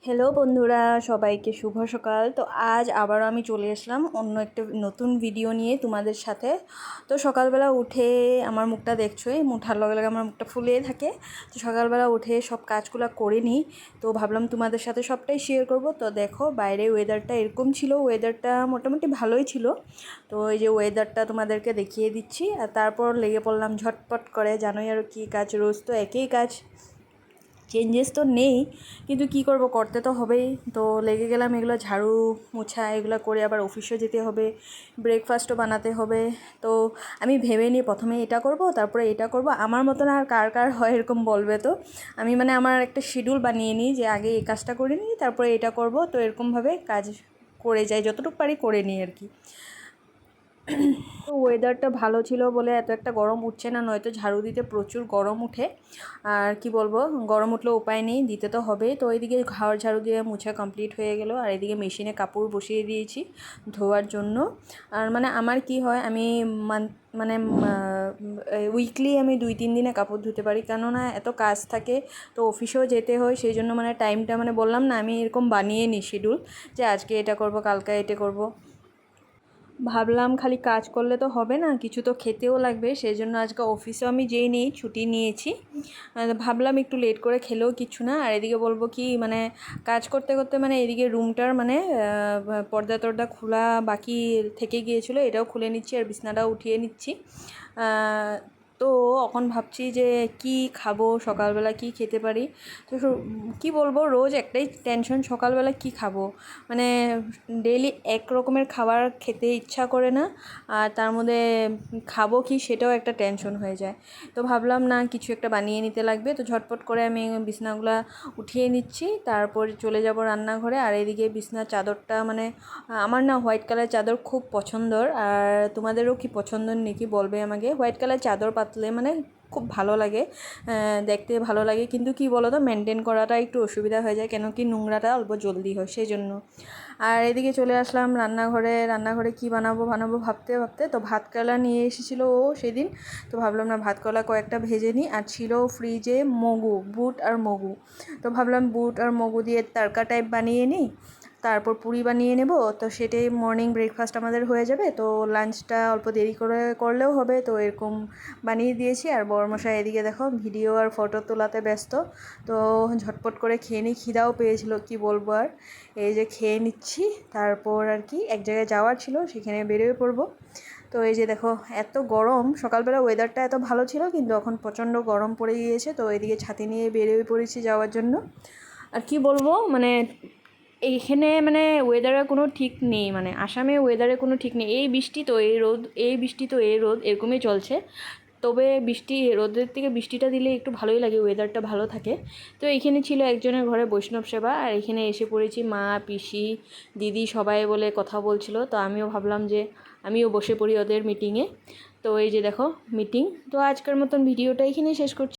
Hello বন্ধুরা, সবাইকে শুভ সকাল। তো আজ আবারও আমি চলে আসলাম অন্য একটা নতুন ভিডিও নিয়ে তোমাদের সাথে। তো সকালবেলা উঠে আমার মুখটা দেখছোই, মুঠার লগে লগে আমার মুখটা ফুলে থাকে। তো সকালবেলা উঠে সব কাজগুলো করে নিই, তো ভাবলাম তোমাদের সাথে সবটাই শেয়ার করব। তো দেখো বাইরে ওয়েদারটা এরকম ছিল, ওয়েদারটা মোটামুটি ভালোই ছিল। তো এই যে ওয়েদারটা তোমাদেরকে দেখিয়ে দিচ্ছি, আর তারপর লেগে পড়লাম ঝটপট করে। জানোই আর কি কাজ, রোজ তো একই কাজ, চেঞ্জেস তো নেই, কিন্তু কি করব, করতে তো হবেই। তো লেগে গেলাম এগুলো ঝাড়ু মোছা এগুলো করে, আবার অফিসও যেতে হবে, ব্রেকফাস্টও বানাতে হবে। তো আমি ভেবে নিই প্রথমে এটা করব, তারপরে এটা করব। আমার মতন আর কার কার হয় এরকম বলবে তো। আমি আমার একটা শিডিউল বানিয়ে নিই যে আগে এই কাজটা করে নিই, তারপরে এটা করব। তো এরকমভাবে কাজ করে যাই, যতটুকু পারি করে নিই আর কি। তো ওয়েদারটা ভালো ছিল বলে এত একটা গরম উঠছে না, নয়তো ঝাড়ু দিতে প্রচুর গরম উঠে। আর কি বলবো, গরম উঠলেও উপায় নেই, দিতে তো হবেই। তো ওইদিকে ঘর ঝাড়ু দিয়ে মুছা কমপ্লিট হয়ে গেল, আর এদিকে মেশিনে কাপড় বসিয়ে দিয়েছি ধোয়ার জন্য। আর আমার কি হয়, আমি উইকলি আমি 2-3 দিনে কাপড় ধুতে পারি, কেননা এত কাজ থাকে। তো অফিসেও যেতে হয়, সেই জন্য টাইমটা বললাম না, আমি এরকম বানিয়ে নিই শিডিউল, যে আজকে এটা করব, কালকে এটা করব। ভাবলাম খালি কাজ করলে তো হবে না, কিছু তো খেতেও লাগবে, সেই জন্য আজকে অফিসেও আমি যেই নেই ছুটি নিয়েছি। ভাবলাম একটু লেট করে খেলেও কিছু না। আর এদিকে বলবো কি, কাজ করতে করতে এদিকে রুমটার পর্দা টর্দা খোলা বাকি থেকে গিয়েছিলো, এটাও খুলে নিচ্ছি, আর বিছনাটাও উঠিয়ে নিচ্ছি। তো এখন ভাবছি যে কি খাবো, সকালবেলা কি খেতে পারি। তো কি বলবো, রোজ একটাই টেনশন, সকালবেলা কি খাবো। ডেইলি এক রকমের খাবার খেতে ইচ্ছা করে না, আর তার মধ্যে খাবো কি সেটাও একটা টেনশন হয়ে যায়। তো ভাবলাম না, কিছু একটা বানিয়ে নিতে লাগবে। তো ঝটপট করে আমি বিছনাগুলা উঠিয়ে নিচ্ছি, তারপর চলে যাব রান্নাঘরে। আর এদিকে বিছনার চাদরটা আমার না হোয়াইট কালার চাদর খুব পছন্দর, আর তোমাদেরও কি পছন্দর নাকি বলবে আমাকে। হোয়াইট কালার চাদর পাতলে খুব ভালো লাগে, দেখতে ভালো লাগে, কিন্তু কি বলো তো, মেনটেন করাটা একটু অসুবিধা হয়ে যায়, কেন কি নোংরাটা অল্প জলদি হয়, সেই জন্য। আর এদিকে চলে আসলাম রান্নাঘরে কি বানাবো ভাবতে ভাবতে, তো ভাত কলা নিয়ে এসেছিলো ও সেদিন। তো ভাবলাম না, ভাত কলা কয়েকটা ভেজে নিই, আর ছিল ফ্রিজে বুট আর মগু। তো ভাবলাম বুট আর মগু দিয়ে তড়কা টাইপ বানিয়ে নিই, তারপর পুরি বানিয়ে নেব। তো সেটাই মর্নিং ব্রেকফাস্ট আমাদের হয়ে যাবে। তো লাঞ্চটা অল্প দেরি করে করলেও হবে, তো এরকম বানিয়ে দিয়েছি। আর বড়মশাই এদিকে দেখো ভিডিও আর ফটো তোলাতে ব্যস্ত। তো ঝটপট করে খেয়ে নিই, খিদাও পেয়েছিল, কি বলবো আর। এই যে খেয়ে নিচ্ছি, তারপর আর কি এক জায়গায় যাওয়ার ছিল, সেখানে বেরোয় পড়বো। তো এই যে দেখো, এত গরম, সকালবেলা ওয়েদারটা এত ভালো ছিল, কিন্তু এখন প্রচণ্ড গরম পড়ে গিয়েছে। তো এদিকে ছাতি নিয়ে বেরিয়ে পড়েছি যাওয়ার জন্য। আর কি বলবো, এইখানে ওয়েদারের কোনো ঠিক নেই, আসামে ওয়েদারের কোনো ঠিক নেই। এই বৃষ্টি তো এই রোদ, এই বৃষ্টি তো এই রোদ, এরকমই চলছে। তবে রোদের থেকে বৃষ্টিটা দিলে একটু ভালোই লাগে, ওয়েদারটা ভালো থাকে। তো এইখানে ছিল একজনের ঘরে বৈষ্ণব সেবা, আর এখানে এসে পড়েছি, মা পিসি দিদি সবাই বলে কথা বলছিল। তো আমিও ভাবলাম যে আমিও বসে পড়ি ওদের মিটিংয়ে। তো এই যে দেখো মিটিং। তো আজকের মতন ভিডিওটা এখানেই শেষ করছি।